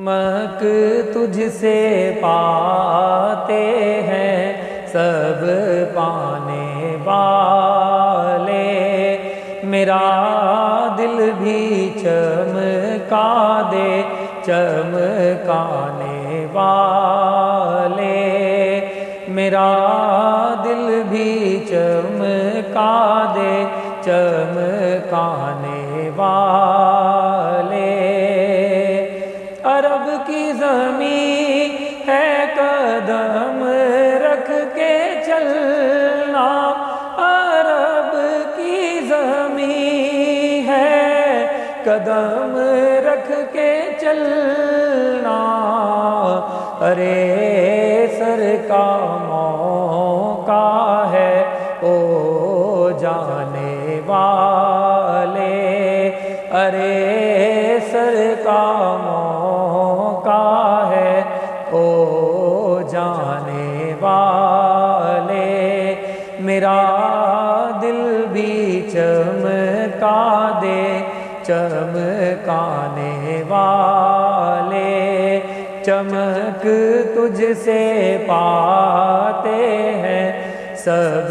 چمک تجھ سے پاتے ہیں سب پانے والے، میرا دل بھی چمکا دے چمکانے والے، میرا دل بھی چمکا دے چمکانے والے۔ عرب کی زمین ہے قدم رکھ کے چلنا، عرب کی زمین ہے قدم رکھ کے چلنا، ارے سر کا موقع ہے او جانے والے، ارے سر کا موقع ہے او جانے والے، میرا دل بھی چمکا دے چمکانے والے، چمک تجھ سے پاتے ہیں سب